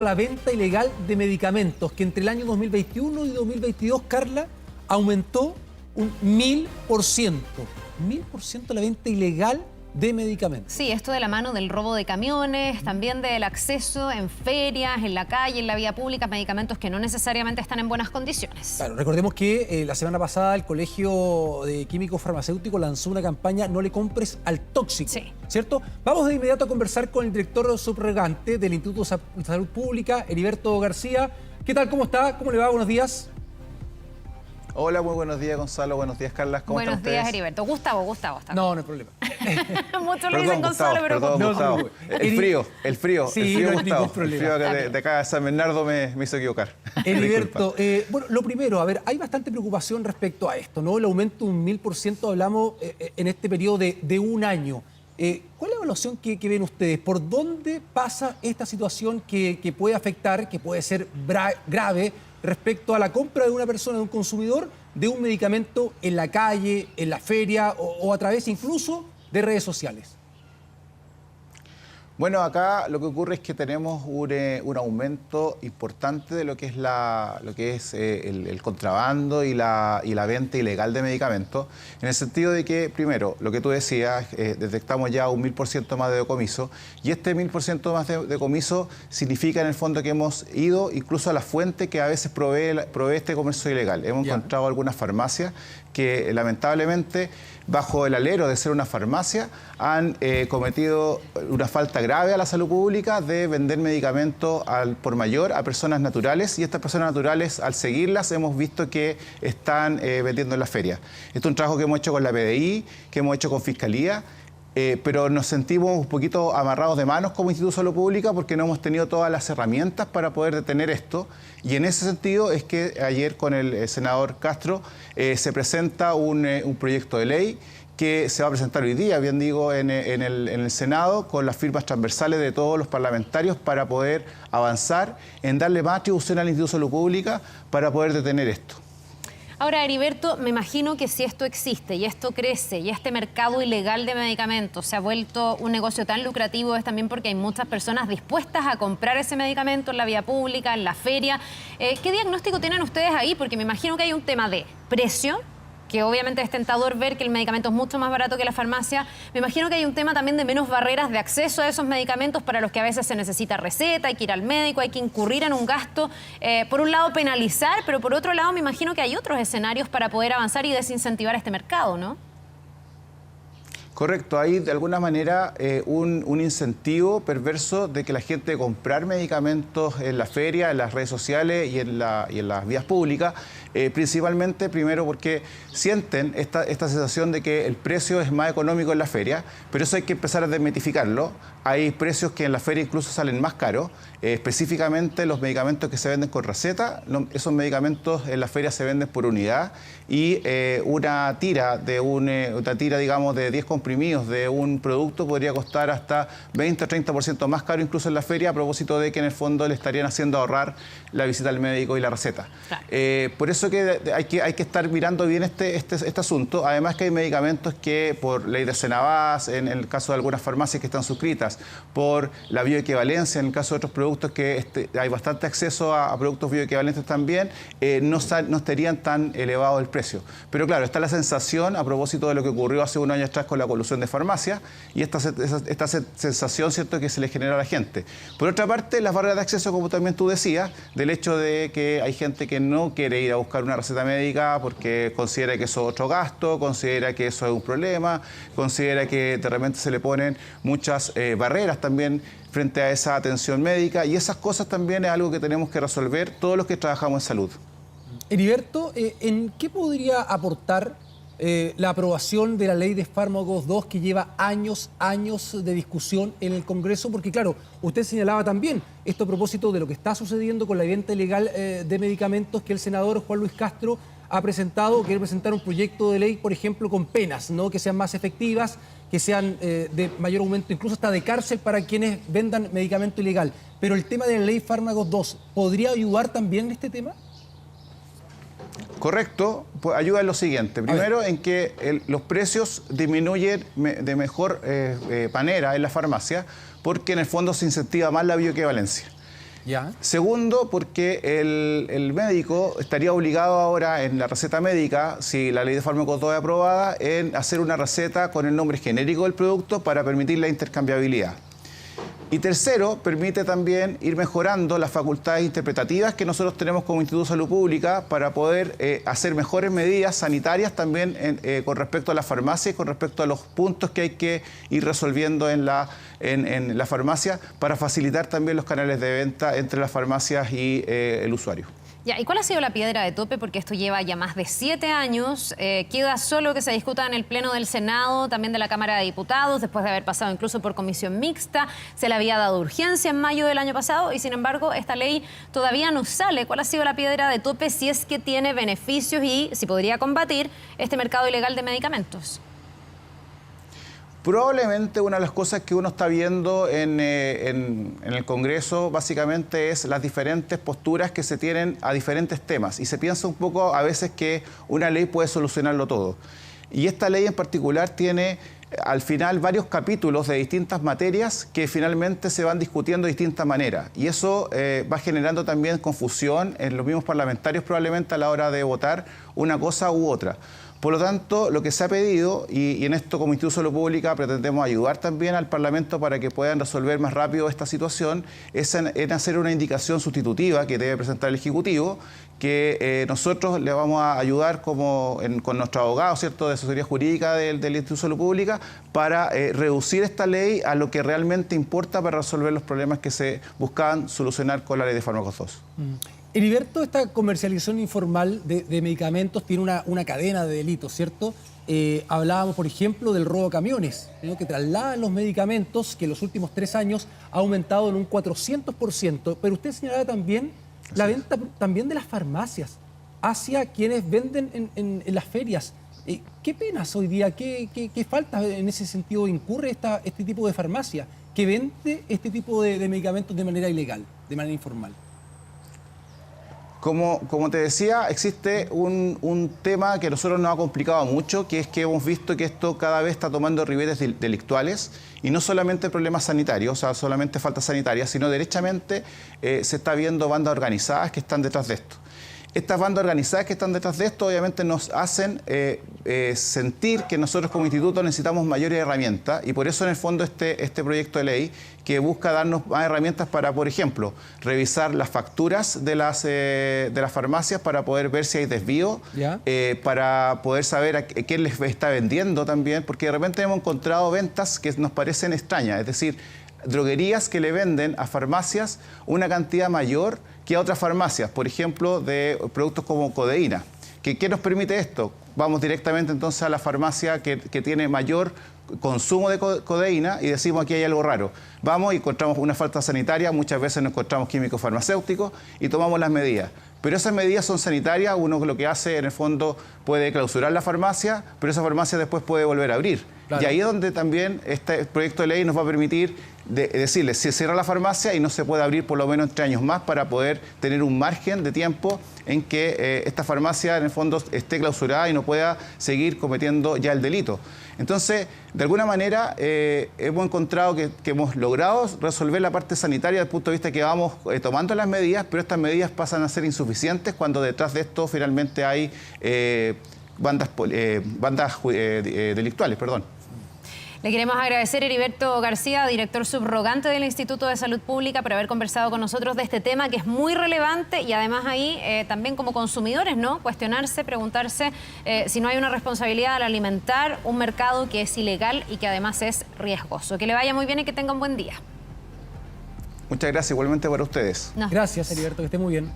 la venta ilegal de medicamentos, que entre el año 2021 y 2022, Carla, aumentó un 1000%. 1000% la venta ilegal de medicamentos. Sí, esto de la mano del robo de camiones, también del acceso en ferias, en la calle, en la vía pública, medicamentos que no necesariamente están en buenas condiciones. Claro, recordemos que la semana pasada el Colegio de Químicos Farmacéuticos lanzó una campaña "No le compres al tóxico", sí, ¿cierto? Vamos de inmediato a conversar con el director subrogante del Instituto de Salud Pública, Heriberto García. ¿Qué tal? ¿Cómo está? ¿Cómo le va? Buenos días. Hola, muy buenos días, Gonzalo. Buenos días, Carla. ¿Cómo están ustedes? Buenos días, Heriberto. Gustavo. No hay problema. Muchos le dicen Gonzalo, pero perdón, Gustavo. no. El frío, Sí, no hay Gustavo. ningún problema. El frío de acá de San Bernardo me hizo equivocar. Heriberto, bueno, lo primero, a ver, hay bastante preocupación respecto a esto, ¿no? El aumento de un 1000%, hablamos en este periodo de un año. ¿Cuál es la evaluación que ven ustedes? ¿Por dónde pasa esta situación que puede afectar, que puede ser grave respecto a la compra de una persona, de un consumidor, de un medicamento en la calle, en la feria o a través incluso de redes sociales? Bueno, acá lo que ocurre es que tenemos un aumento importante de lo que es el contrabando y la venta ilegal de medicamentos, en el sentido de que, primero, lo que tú decías, detectamos ya un 1000% más de decomiso, y este 1000% más de decomiso significa en el fondo que hemos ido incluso a la fuente que a veces provee este comercio ilegal. Hemos encontrado algunas farmacias que lamentablemente, bajo el alero de ser una farmacia, han cometido una falta grave a la salud pública de vender medicamentos al por mayor a personas naturales, y estas personas naturales, al seguirlas, hemos visto que están vendiendo en la feria. Esto es un trabajo que hemos hecho con la PDI, que hemos hecho con Fiscalía, pero nos sentimos un poquito amarrados de manos como Instituto de Salud Pública porque no hemos tenido todas las herramientas para poder detener esto, y en ese sentido es que ayer con el senador Castro se presenta un proyecto de ley que se va a presentar hoy día, bien digo, en el Senado, con las firmas transversales de todos los parlamentarios para poder avanzar en darle más atribución al Instituto de Salud Pública para poder detener esto. Ahora, Heriberto, me imagino que si esto existe y esto crece y este mercado ilegal de medicamentos se ha vuelto un negocio tan lucrativo, es también porque hay muchas personas dispuestas a comprar ese medicamento en la vía pública, en la feria. ¿Qué diagnóstico tienen ustedes ahí? Porque me imagino que hay un tema de precio, que obviamente es tentador ver que el medicamento es mucho más barato que la farmacia. Me imagino que hay un tema también de menos barreras de acceso a esos medicamentos para los que a veces se necesita receta, hay que ir al médico, hay que incurrir en un gasto. Por un lado penalizar, pero por otro lado me imagino que hay otros escenarios para poder avanzar y desincentivar este mercado, ¿no? Correcto, hay de alguna manera un incentivo perverso de que la gente comprar medicamentos en la feria, en las redes sociales y en las vías públicas, principalmente, primero porque sienten esta sensación de que el precio es más económico en la feria, pero eso hay que empezar a desmitificarlo. Hay precios que en la feria incluso salen más caros, específicamente los medicamentos que se venden con receta, esos medicamentos en la feria se venden por unidad, y una tira, digamos, de 10 comprimidos de un producto podría costar hasta 20 o 30% más caro incluso en la feria, a propósito de que en el fondo le estarían haciendo ahorrar la visita al médico y la receta. Claro. Por eso que hay que estar mirando bien este asunto. Además que hay medicamentos que por ley de Senabás, en el caso de algunas farmacias que están suscritas, por la bioequivalencia, en el caso de otros productos que hay bastante acceso a productos bioequivalentes también, no estarían tan elevado el precio. Pero claro, está la sensación, a propósito de lo que ocurrió hace un año atrás con la colusión de farmacia, y esta sensación, ¿cierto?, que se le genera a la gente. Por otra parte, las barreras de acceso, como también tú decías, del hecho de que hay gente que no quiere ir a buscar una receta médica porque considera que eso es otro gasto, considera que eso es un problema, considera que de repente se le ponen muchas barreras también frente a esa atención médica, y esas cosas también es algo que tenemos que resolver todos los que trabajamos en salud. Heriberto, ¿en qué podría aportar la aprobación de la Ley de Fármacos 2, que lleva años de discusión en el Congreso? Porque claro, usted señalaba también esto a propósito de lo que está sucediendo con la venta ilegal de medicamentos, que el senador Juan Luis Castro ha presentado, quiere presentar un proyecto de ley, por ejemplo, con penas, ¿no?, que sean más efectivas, que sean de mayor aumento, incluso hasta de cárcel para quienes vendan medicamento ilegal. Pero el tema de la Ley Fármacos 2, ¿podría ayudar también en este tema? Correcto, pues ayuda en lo siguiente. Primero, en que los precios disminuyen de mejor manera en la farmacia, porque en el fondo se incentiva más la bioequivalencia. Ya. Segundo, porque el médico estaría obligado ahora en la receta médica, si la ley de fármacos 2 es aprobada, en hacer una receta con el nombre genérico del producto para permitir la intercambiabilidad. Y tercero, permite también ir mejorando las facultades interpretativas que nosotros tenemos como Instituto de Salud Pública para poder hacer mejores medidas sanitarias también con respecto a la farmacia y con respecto a los puntos que hay que ir resolviendo en la farmacia para facilitar también los canales de venta entre las farmacias y el usuario. Ya, ¿y cuál ha sido la piedra de tope? Porque esto lleva ya más de 7 años. Queda solo que se discuta en el Pleno del Senado, también de la Cámara de Diputados, después de haber pasado incluso por comisión mixta. Se le había dado urgencia en mayo del año pasado y, sin embargo, esta ley todavía no sale. ¿Cuál ha sido la piedra de tope si es que tiene beneficios y si podría combatir este mercado ilegal de medicamentos? Probablemente una de las cosas que uno está viendo en el Congreso básicamente es las diferentes posturas que se tienen a diferentes temas y se piensa un poco a veces que una ley puede solucionarlo todo. Y esta ley en particular tiene al final varios capítulos de distintas materias que finalmente se van discutiendo de distintas maneras y eso va generando también confusión en los mismos parlamentarios probablemente a la hora de votar una cosa u otra. Por lo tanto, lo que se ha pedido, y en esto como Instituto de Salud Pública pretendemos ayudar también al Parlamento para que puedan resolver más rápido esta situación, es en hacer una indicación sustitutiva que debe presentar el Ejecutivo, que nosotros le vamos a ayudar con nuestro abogado, ¿cierto?, de asesoría jurídica del Instituto de Salud Pública para reducir esta ley a lo que realmente importa para resolver los problemas que se buscaban solucionar con la ley de fármacos 2. Heriberto, esta comercialización informal de medicamentos tiene una cadena de delitos, ¿cierto? Hablábamos, por ejemplo, del robo de camiones, ¿no?, que trasladan los medicamentos, que en los últimos 3 años ha aumentado en un 400%. Pero usted señalaba también la venta también de las farmacias hacia quienes venden en las ferias. ¿Qué penas hoy día, qué faltas en ese sentido incurre este tipo de farmacia que vende este tipo de medicamentos de manera ilegal, de manera informal? Como te decía, existe un tema que a nosotros nos ha complicado mucho, que es que hemos visto que esto cada vez está tomando ribetes delictuales y no solamente problemas sanitarios, o sea, solamente faltas sanitarias, sino derechamente se está viendo bandas organizadas que están detrás de esto. Estas bandas organizadas que están detrás de esto obviamente nos hacen sentir que nosotros como instituto necesitamos mayores herramientas y por eso en el fondo este proyecto de ley que busca darnos más herramientas para, por ejemplo, revisar las facturas de las farmacias para poder ver si hay desvío, para poder saber a quién les está vendiendo también, porque de repente hemos encontrado ventas que nos parecen extrañas, es decir, droguerías que le venden a farmacias una cantidad mayor que a otras farmacias, por ejemplo, de productos como codeína. ¿Qué nos permite esto? Vamos directamente entonces a la farmacia que tiene mayor consumo de codeína y decimos aquí hay algo raro. Vamos y encontramos una falta sanitaria, muchas veces nos encontramos químicos farmacéuticos y tomamos las medidas. Pero esas medidas son sanitarias, uno lo que hace en el fondo puede clausurar la farmacia, pero esa farmacia después puede volver a abrir. Claro. Y ahí es donde también este proyecto de ley nos va a permitir decirles, se cierra la farmacia y no se puede abrir por lo menos 3 años más para poder tener un margen de tiempo en que esta farmacia en el fondo esté clausurada y no pueda seguir cometiendo ya el delito. Entonces, de alguna manera hemos encontrado que hemos logrado resolver la parte sanitaria desde el punto de vista que vamos tomando las medidas, pero estas medidas pasan a ser insuficientes cuando detrás de esto finalmente hay bandas delictuales, perdón. Le queremos agradecer a Heriberto García, director subrogante del Instituto de Salud Pública, por haber conversado con nosotros de este tema que es muy relevante y además ahí también como consumidores, ¿no?, cuestionarse, preguntarse si no hay una responsabilidad al alimentar un mercado que es ilegal y que además es riesgoso. Que le vaya muy bien y que tenga un buen día. Muchas gracias, igualmente para ustedes. Gracias, Heriberto, que esté muy bien.